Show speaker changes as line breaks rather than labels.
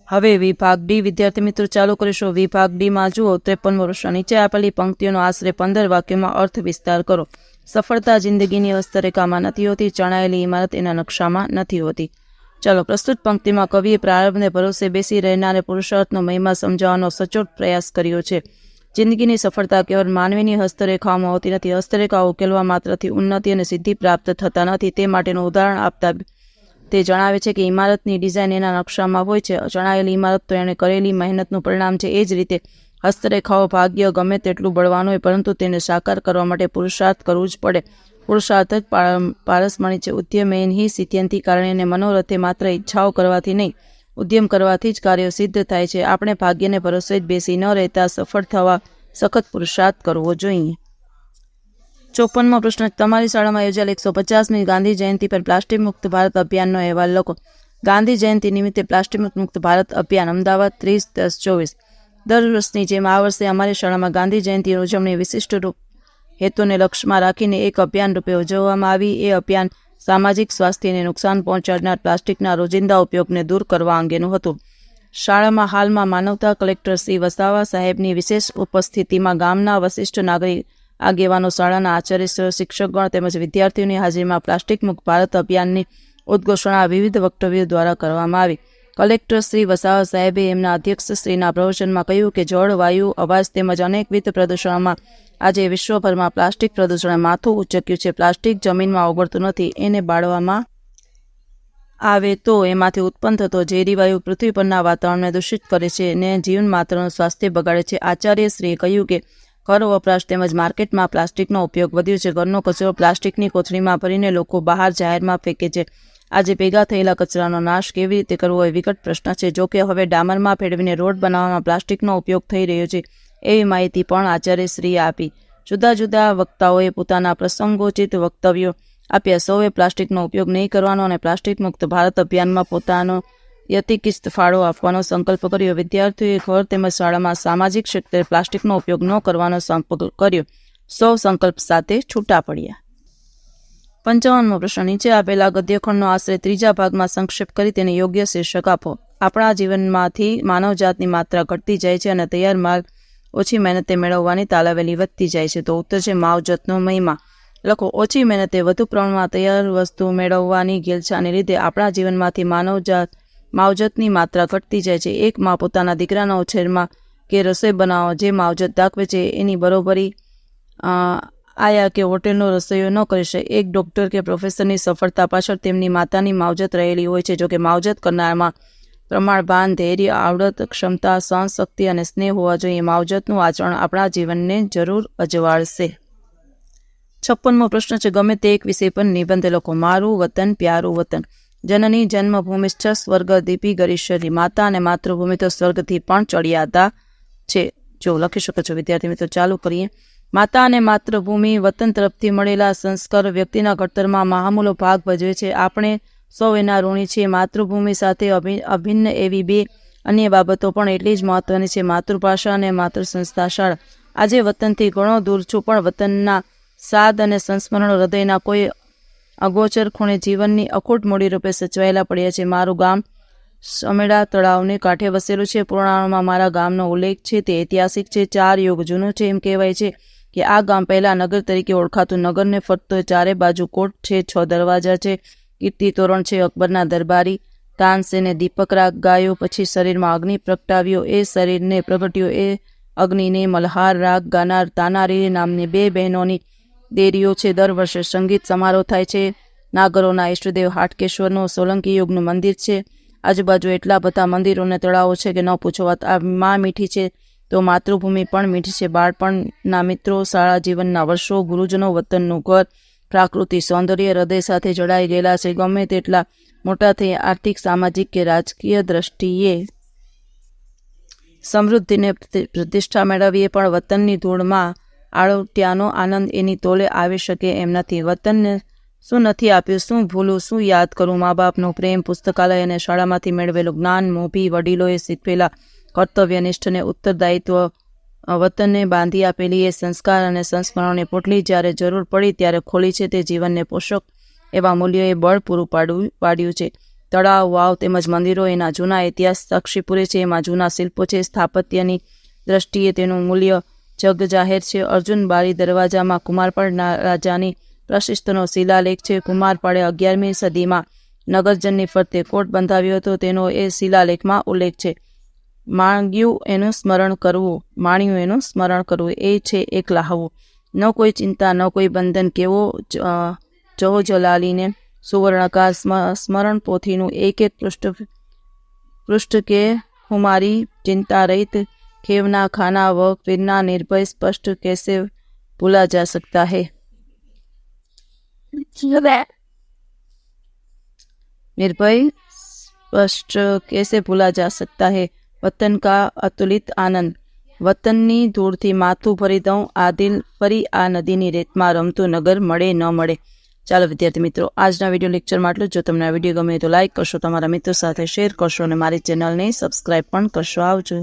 હવે વિભાગ ડી વિદ્યાર્થી મિત્રો ચાલુ કરીશું. વિભાગ ડીમાં જુઓ 53મો પ્રશ્ન. નીચે આપેલી પંક્તિઓનો આશરે 15 વાક્યોમાં અર્થ વિસ્તાર કરો. સફળતા જિંદગીની હસ્તરેખામાં નથી હોતી, ચણાયેલી ઇમારત એના નકશામાં નથી હોતી. ચાલો, પ્રસ્તુત પંક્તિમાં કવિએ પ્રારંભને ભરોસે બેસી રહેનારે પુરુષાર્થનો મહિમા સમજાવવાનો સચોટ પ્રયાસ કર્યો છે. જિંદગીની સફળતા કેવળ માનવીની હસ્તરેખામાં હોતી નથી. હસ્તરેખા ઉકેલવા માત્રથી ઉન્નતિ અને સિદ્ધિ પ્રાપ્ત થતા નથી. તે માટેનું ઉદાહરણ આપતા તે જણાવે છે કે ઇમારતની ડિઝાઇન એના નકશામાં હોય છે. ચણાયેલી ઇમારત તો એણે કરેલી મહેનતનું પરિણામ છે. એ જ રીતે હસ્તરેખાઓ ભાગ્ય ગમે તેટલું બળવાનું હોય, પરંતુ તેને સાકાર કરવા માટે પુરુષાર્થ કરવું જ પડે. પુરુષાર્થ જ પારસમણી છે. ઉદ્યમેન હિ સિદ્ધયંતિ, કારણે એને મનોરથે માત્ર ઈચ્છાઓ કરવાથી નહીં, ઉદ્યમ કરવાથી જ કાર્યો સિદ્ધ થાય છે. આપણે ભાગ્યને ભરોસે જ બેસી ન રહેતા સફળ થવા સખત પુરુષાર્થ કરવો જોઈએ. 54મો પ્રશ્ન. તમારી શાળામાં યોજાયેલ 150મી ગાંધી જયંતિ પર પ્લાસ્ટિક મુક્ત ભારત અભિયાનનો અહેવાલ લખો. ગાંધી જયંતિ નિમિત્તે પ્લાસ્ટિક મુક્ત ભારત અભિયાન, અમદાવાદ 30/10/24. દર વર્ષની જેમ આ વર્ષે અમારી શાળામાં ગાંધી જયંતિની ઉજવણી વિશિષ્ટ હેતુને લક્ષ્યમાં રાખીને એક અભિયાન રૂપે ઉજવવામાં આવી. એ અભિયાન સામાજિક સ્વાસ્થ્યને નુકસાન પહોંચાડનાર પ્લાસ્ટિકના રોજિંદા ઉપયોગને દૂર કરવા અંગેનું હતું. શાળામાં હાલમાં માનવતા કલેક્ટર શ્રી વસાવા સાહેબની વિશેષ ઉપસ્થિતિમાં ગામના વરિષ્ઠ નાગરિક આગેવાનો, શાળાના આચાર્ય, શિક્ષકગણ તેમજ વિદ્યાર્થીઓની હાજરીમાં પ્લાસ્ટિક મુક્ત ભારત અભિયાનની ઉદ્ઘોષણા વિવિધ વક્તવ્યો દ્વારા કરવામાં આવી. કલેક્ટર શ્રી વસાવા સાહેબે એમના અધ્યક્ષશ્રીના પ્રવચનમાં કહ્યું કે જળ, વાયુ, અવાજ તેમજ અનેકવિધ પ્રદૂષણોમાં આજે વિશ્વભરમાં પ્લાસ્ટિક પ્રદૂષણે માથું ઉંચક્યું છે. પ્લાસ્ટિક જમીનમાં ઓગળતું નથી. એને બાળવામાં આવે તો એમાંથી ઉત્પન્ન થતો ઝેરી વાયુ પૃથ્વી પરના વાતાવરણને દૂષિત કરે છે અને જીવન માત્રનું સ્વાસ્થ્ય બગાડે છે. આચાર્યશ્રીએ કહ્યું કે ઘર વપરાશ તેમજ માર્કેટમાં પ્લાસ્ટિકનો ઉપયોગ વધ્યો છે. ઘરનો કચરો પ્લાસ્ટિકની કોથળીમાં ભરીને લોકો બહાર જાહેરમાં ફેંકે છે. આજે ભેગા થયેલા કચરાનો નાશ કેવી રીતે કરવો એ વિકટ પ્રશ્ન છે. જોકે હવે ડામરમાં ફેરવીને રોડ બનાવવામાં પ્લાસ્ટિકનો ઉપયોગ થઈ રહ્યો છે, એવી માહિતી પણ આચાર્યશ્રીએ આપી. જુદા જુદા વક્તાઓએ પોતાના પ્રસંગોચિત વક્તવ્યો આપ્યા. સૌએ પ્લાસ્ટિકનો ઉપયોગ નહીં કરવાનો અને પ્લાસ્ટિક મુક્ત ભારત અભિયાનમાં પોતાનો યતિકિસ્ત ફાળો આપવાનો સંકલ્પ કર્યો. વિદ્યાર્થીઓએ ઘર તેમજ શાળામાં સામાજિક ક્ષેત્રે પ્લાસ્ટિકનો ઉપયોગ ન કરવાનો સંકલ્પ કર્યો. સૌ સંકલ્પ સાથે છૂટા પડ્યા. 55મો પ્રશ્ન. નીચે આપેલા ગદ્યખંડનો આશરે 3જા ભાગમાં સંક્ષેપ કરી તેને યોગ્ય શીર્ષક આપો. આપણા જીવનમાંથી માનવજાતની માત્રા ઘટતી જાય છે અને તૈયાર માર્ગ ઓછી મહેનતે મેળવવાની તાલાવેલી વધતી જાય છે. તો ઉત્તર છે માવજતનો મહિમા. લખો. ઓછી મહેનતે વધુ પ્રમાણમાં તૈયાર વસ્તુ મેળવવાની ઘેલછાને લીધે આપણા જીવનમાંથી માવજતની માત્રા ઘટતી જાય છે. એક માં પોતાના દીકરાના ઉછેરમાં કે રસોઈ બનાવો જે માવજત દાખવે છે એની બરોબરી આયા કે હોટેલનો રસોઈયો ન કરી શકે. એક ડૉક્ટર કે પ્રોફેસરની સફળતા પાછળ તેમની માતાની માવજત રહેલી હોય છે. જોકે માવજત કરનારમાં પ્રમાણભાન, ધૈર્ય, આવડત, ક્ષમતા, સહનશક્તિ અને સ્નેહ હોવા જોઈએ. માવજતનું આચરણ આપણા જીવનને જરૂર અજવાળશે. 56મો પ્રશ્ન છે. ગમે તે એક વિષય પર નિબંધ લખો. મારું વતન પ્યારું વતન. જનની જન્મભૂમિશ્ચ સ્વર્ગ દીપી ગરીશ્વરી. માતા અને માતૃભૂમિ તો સ્વર્ગથી પણ ચડિયાતા છે. જો લખી શકો છો વિદ્યાર્થી મિત્રો. ચાલુ કરીએ. માતા અને માતૃભૂમિ વતન તરફથી મળેલા સંસ્કાર વ્યક્તિના ઘડતરમાં મહામૂલો ભાગ ભજવે છે. આપણે સૌ એના ઋણી છીએ. માતૃભૂમિ સાથે અભિન્ન એવી બે અન્ય બાબતો પણ એટલી જ મહત્વની છે. માતૃભાષા અને માતૃસંસ્થા શાળા. આજે વતનથી ઘણો દૂર છું, પણ વતનના સાદ અને સંસ્મરણો હૃદયના કોઈ અગોચર ખૂણે જીવનની અખૂટ મૂડીરૂપે સચવાયેલા પડ્યા છે. મારું ગામ સમેડા તળાવને કાંઠે વસેલું છે. પુરાણોમાં મારા ગામનો ઉલ્લેખ છે. તે ઐતિહાસિક છે, 4 યુગ જૂનું છે. એમ કહેવાય છે કે આ ગામ પહેલા નગર તરીકે ઓળખાતું. નગરને ફરતો ચારે બાજુ કોટ છે, 6 દરવાજા છે, કીર્તિ તોરણ છે, અકબરના દરબારી તાનસેને દીપક રાગ ગાયો, પછી શરીરમાં અગ્નિ પ્રગટાવ્યો, એ શરીરને પ્રગટ્યો, એ અગ્નિને મલ્હાર રાગ ગાનાર તાનારી નામની 2 બહેનોની દેરીઓ છે. દર વર્ષે સંગીત સમારોહ થાય છે. નાગરોના ઈષ્ટદેવ હાટકેશ્વરનું સોલંકી યુગનું મંદિર છે. આજુબાજુ એટલા બધા મંદિરો અને તળાવો છે કે ન પૂછો વાત. આ માં મીઠી છે તો માતૃભૂમિ પણ મીઠી છે. બાળપણના મિત્રો, શાળા જીવનના વર્ષો, ગુરુજનો, વતનનું ઘર, પ્રાકૃતિક સૌંદર્ય હૃદય સાથે જોડાઈ ગયેલા છે. ગમે તેટલા મોટા થઈ આર્થિક, સામાજિક કે રાજકીય દ્રષ્ટિએ સમૃદ્ધિને પ્રતિષ્ઠા મેળવીએ પણ વતનની ધૂળમાં આળોટ્યાનો આનંદ એની તોલે આવી શકે એમ નથી. વતનને શું નથી આપ્યું, શું ભૂલું, શું યાદ કરું? મા બાપનો પ્રેમ, પુસ્તકાલય અને શાળામાંથી મેળવેલું જ્ઞાન, મોભી વડીલોએ શીખવેલા કર્તવ્યનિષ્ઠ અને ઉત્તરદાયિત્વ, વતનને બાંધી આપેલી એ સંસ્કાર અને સંસ્મરણોની પોટલી જ્યારે જરૂર પડી ત્યારે ખોલી છે. તે જીવનને પોષક એવા મૂલ્યોએ બળ પૂરું પાડ્યું છે. તળાવ, વાવ તેમજ મંદિરો એના જૂના ઇતિહાસ સાક્ષી પૂરે છે. એમાં જૂના શિલ્પો છે. સ્થાપત્યની દ્રષ્ટિએ તેનું મૂલ્ય જગ જાહેર છે. અર્જુન બારી દરવાજામાં કુમારપાળ રાજાની પ્રશિસ્તનો શિલાલેખ છે. કુમારપાળે 11મી સદીમાં નગરજનની ફરતે કોટ બંધાવ્યો હતો, તેનો એ શિલાલેખમાં ઉલ્લેખ છે. માણ્યું એનું સ્મરણ કરવું એ છે એક લાહવું. ન કોઈ ચિંતા ન કોઈ બંધન, કેવો જહો જલાલીને સુવર્ણકાર સ્મરણ પોથીનું એક પૃષ્ઠ કે હમારી ચિંતા રહિત ખેવના ખાના વ फिरना निर्भय स्पष्ट कैसे भूला जा सकता है. निर्भय स्पष्ट कैसे भूला जा सकता है. वतन का अतुलित आनंद. વતનની ધૂળથી માથું ભરી દઉં આ દિલ, ફરી આ નદીની રેતમાં રમતું નગર મળે ન મળે. ચાલો વિદ્યાર્થી મિત્રો, આજના વિડીયો લેક્ચરમાં આટલું. જો તમને આ વિડીયો ગમે તો લાઇક કરશો, તમારા મિત્રો સાથે શેર કરશો અને મારી ચેનલને સબસ્ક્રાઈબ પણ કરશો. આવજો.